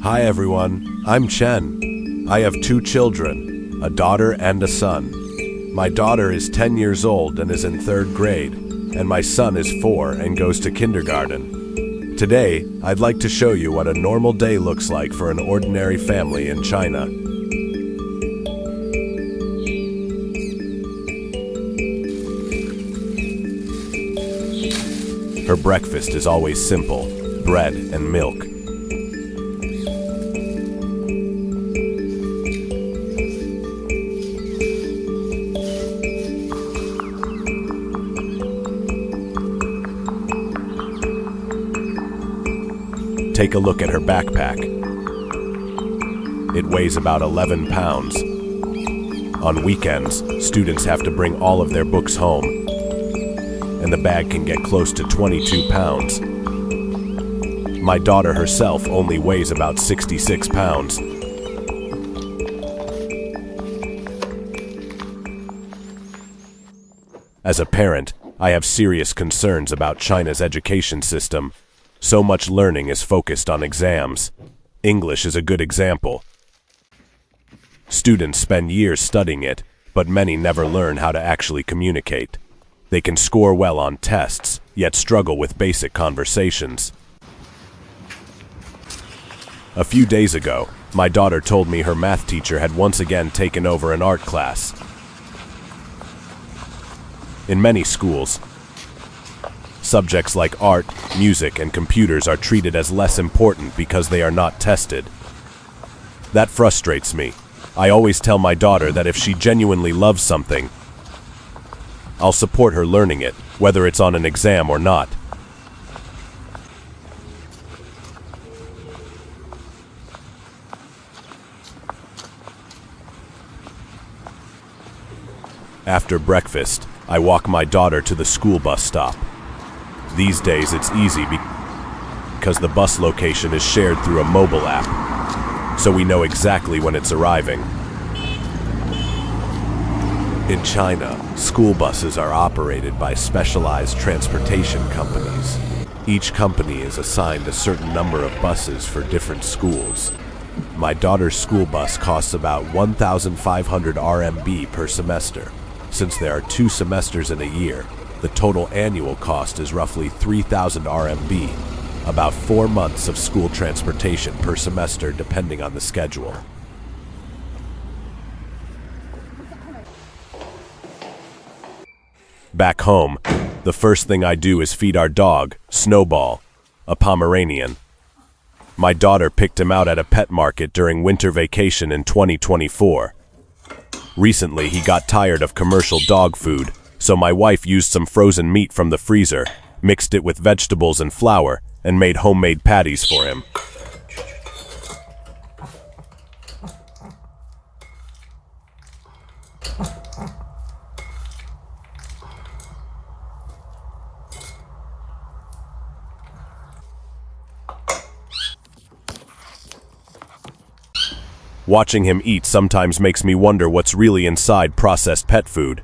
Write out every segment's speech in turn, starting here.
Hi everyone, I'm Chen. I have two children, a daughter and a son. My daughter is 10 years old and is in 3rd grade, and my son is 4 and goes to kindergarten. Today, I'd like to show you what a normal day looks like for an ordinary family in China. Her breakfast is always simple, bread and milk. Take a look at her backpack. It weighs about 11 pounds. On weekends, students have to bring all of their books home, and the bag can get close to 22 pounds. My daughter herself only weighs about 66 pounds. As a parent, I have serious concerns about China's education system. So much learning is focused on exams. English is a good example. Students spend years studying it, but many never learn how to actually communicate. They can score well on tests, yet struggle with basic conversations. A few days ago, my daughter told me her math teacher had once again taken over an art class. In many schools, subjects like art, music, and computers are treated as less important because they are not tested. That frustrates me. I always tell my daughter that if she genuinely loves something, I'll support her learning it, whether it's on an exam or not. After breakfast, I walk my daughter to the school bus stop. These days it's easy because the bus location is shared through a mobile app, so we know exactly when it's arriving. In China, school buses are operated by specialized transportation companies. Each company is assigned a certain number of buses for different schools. My daughter's school bus costs about 1,500 RMB per semester. Since there are 2 semesters in a year, the total annual cost is roughly 3,000 RMB, about 4 months of school transportation per semester depending on the schedule. Back home, the first thing I do is feed our dog, Snowball, a Pomeranian. My daughter picked him out at a pet market during winter vacation in 2024. Recently, he got tired of commercial dog food, so my wife used some frozen meat from the freezer, mixed it with vegetables and flour, and made homemade patties for him. Watching him eat sometimes makes me wonder what's really inside processed pet food.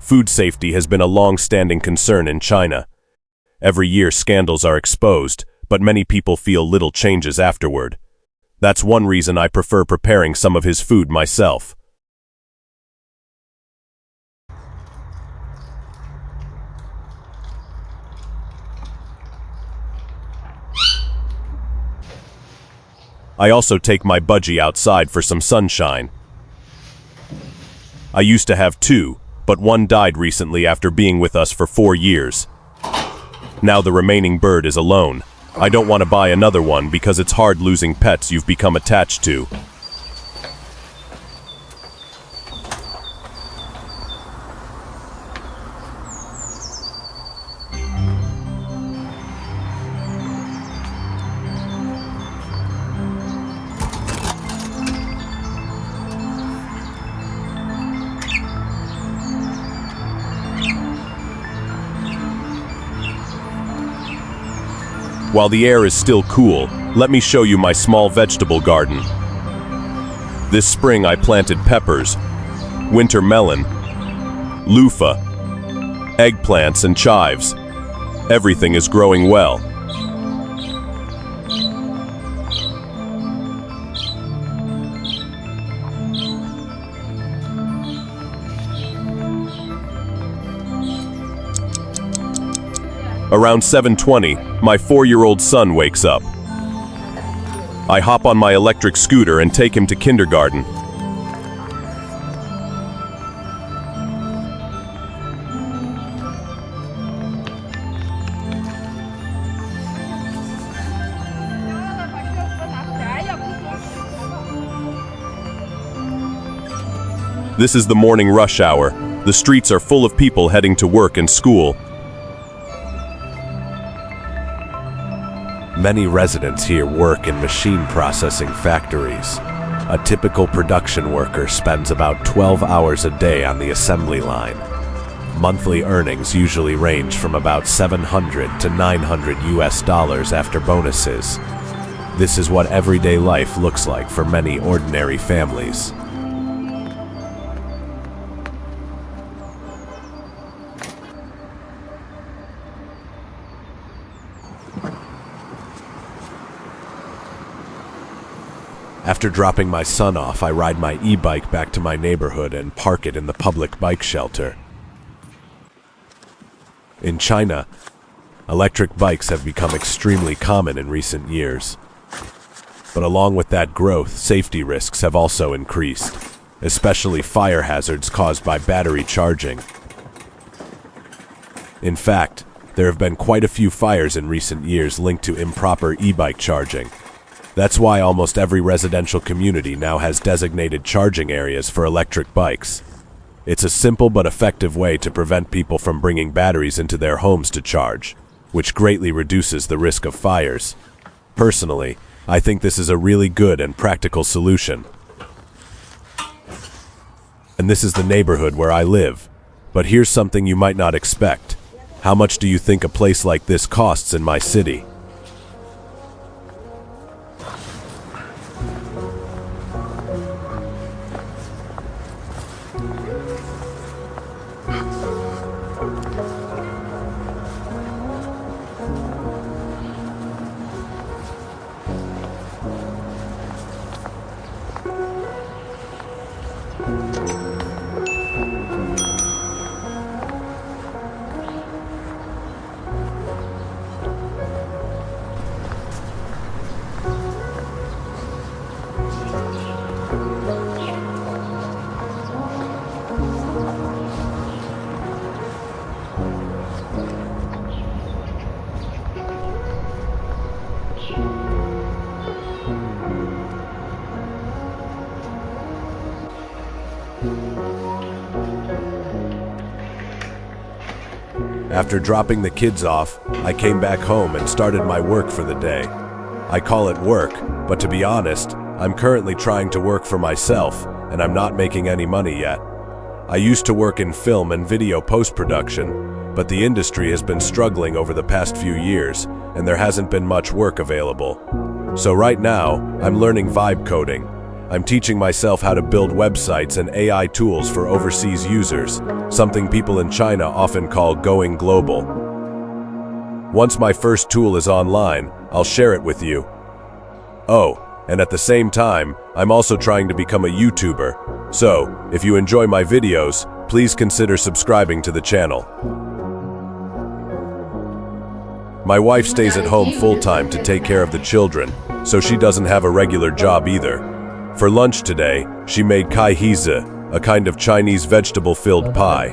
Food safety has been a long-standing concern in China. Every year scandals are exposed, but many people feel little changes afterward. That's one reason I prefer preparing some of his food myself. I also take my budgie outside for some sunshine. I used to have 2, but one died recently after being with us for 4 years. Now the remaining bird is alone. I don't want to buy another one because it's hard losing pets you've become attached to. While the air is still cool, let me show you my small vegetable garden. This spring I planted peppers, winter melon, loofah, eggplants and chives. Everything is growing well. Around 7:20, my 4-year-old son wakes up. I hop on my electric scooter and take him to kindergarten. This is the morning rush hour. The streets are full of people heading to work and school. Many residents here work in machine processing factories. A typical production worker spends about 12 hours a day on the assembly line. Monthly earnings usually range from about $700 to $900 after bonuses. This is what everyday life looks like for many ordinary families. After dropping my son off, I ride my e-bike back to my neighborhood and park it in the public bike shelter. In China, electric bikes have become extremely common in recent years. But along with that growth, safety risks have also increased, especially fire hazards caused by battery charging. In fact, there have been quite a few fires in recent years linked to improper e-bike charging. That's why almost every residential community now has designated charging areas for electric bikes. It's a simple but effective way to prevent people from bringing batteries into their homes to charge, which greatly reduces the risk of fires. Personally, I think this is a really good and practical solution. And this is the neighborhood where I live. But here's something you might not expect. How much do you think a place like this costs in my city? After dropping the kids off, I came back home and started my work for the day. I call it work, but to be honest, I'm currently trying to work for myself, and I'm not making any money yet. I used to work in film and video post-production, but the industry has been struggling over the past few years, and there hasn't been much work available. So right now, I'm learning vibe coding. I'm teaching myself how to build websites and AI tools for overseas users, something people in China often call going global. Once my first tool is online, I'll share it with you. Oh, and at the same time, I'm also trying to become a YouTuber. So, if you enjoy my videos, please consider subscribing to the channel. My wife stays at home full-time to take care of the children, so she doesn't have a regular job either. For lunch today, she made kai hizi, a kind of Chinese vegetable-filled pie.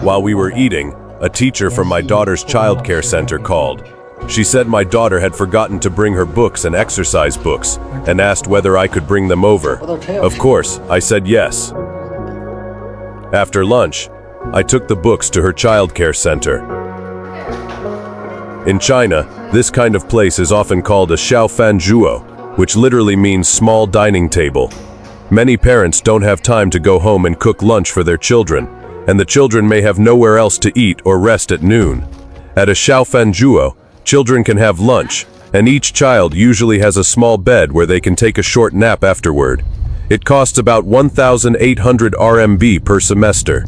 While we were eating, a teacher from my daughter's childcare center called. She said my daughter had forgotten to bring her books and exercise books, and asked whether I could bring them over. Of course, I said yes. After lunch, I took the books to her childcare center. In China, this kind of place is often called a xiaofanzhuo, which literally means small dining table. Many parents don't have time to go home and cook lunch for their children, and the children may have nowhere else to eat or rest at noon. At a xiaofanzhuo, children can have lunch, and each child usually has a small bed where they can take a short nap afterward. It costs about 1,800 RMB per semester.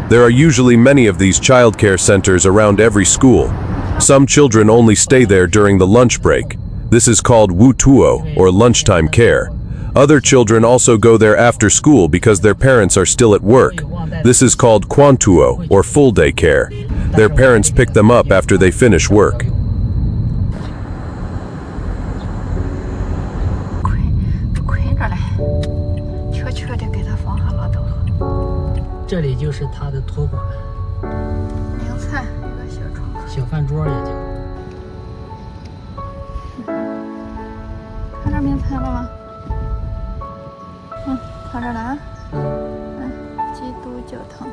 There are usually many of these childcare centers around every school. Some children only stay there during the lunch break. This is called wutuo, or lunchtime care. Other children also go there after school because their parents are still at work. This is called commute or full day care. Their parents pick them up after they finish work. 亏着嘞，缺的给他放下了都。这里就是他的托管，名菜一个小窗口，小饭桌也叫。看着名菜了吗？看着了啊。基督教堂。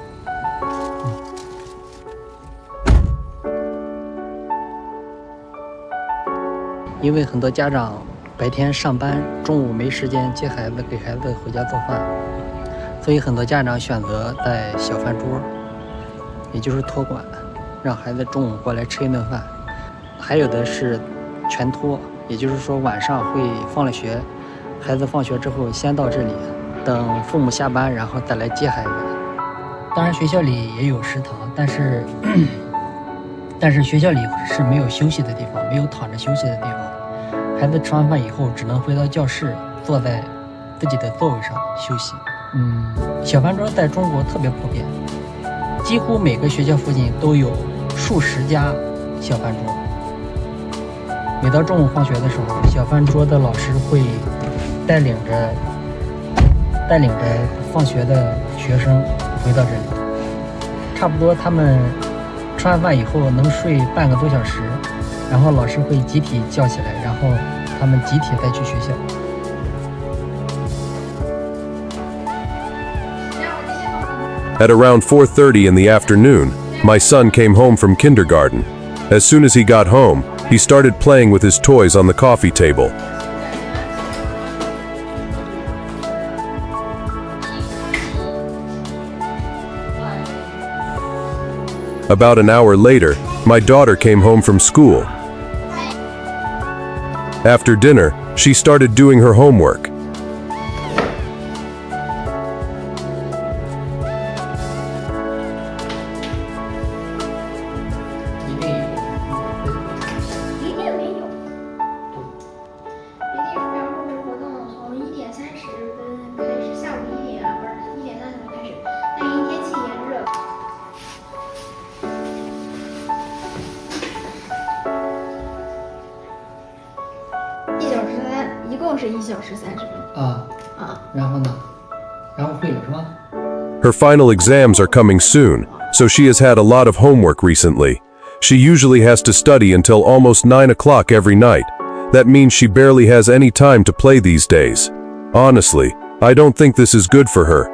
因为很多家长白天上班，中午没时间接孩子，给孩子回家做饭，所以很多家长选择带小饭桌，也就是托管，让孩子中午过来吃一顿饭。还有的是全托，也就是说晚上会放了学，孩子放学之后先到这里，等父母下班，然后再来接孩子。当然学校里也有食堂，但是学校里是没有休息的地方，没有躺着休息的地方。孩子吃完饭以后只能回到教室，坐在自己的座位上休息。小饭桌在中国特别普遍，几乎每个学校附近都有数十家小饭桌。每到中午放学的时候，小饭桌的老师会带领着放学的学生回到这里，差不多他们吃完饭以后能睡半个多小时，然后老师会集体叫起来，然后他们集体再去学校。At around 4:30 in the afternoon, my son came home from kindergarten. As soon as he got home, he started playing with his toys on the coffee table. About an hour later, my daughter came home from school. After dinner, she started doing her homework.是1小时30分然后呢？然后会了是吧？ Her final exams are coming soon, so she has had a lot of homework recently. She usually has to study until almost 9 o'clock every night. That means she barely has any time to play these days. Honestly, I don't think this is good for her.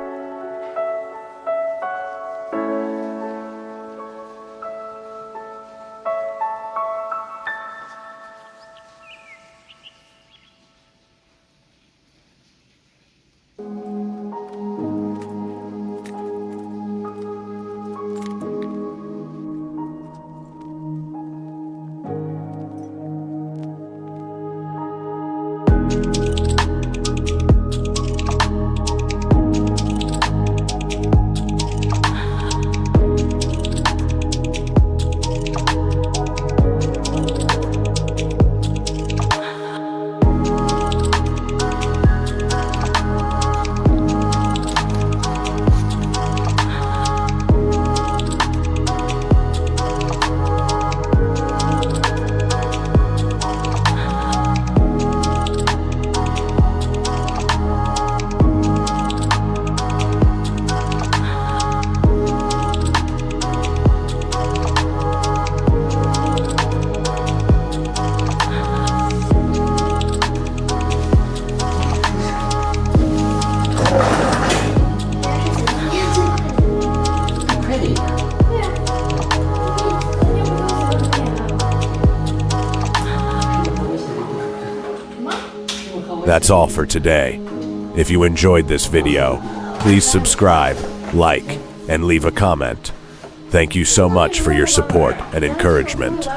That's all for today. If you enjoyed this video, please subscribe, like, and leave a comment. Thank you so much for your support and encouragement.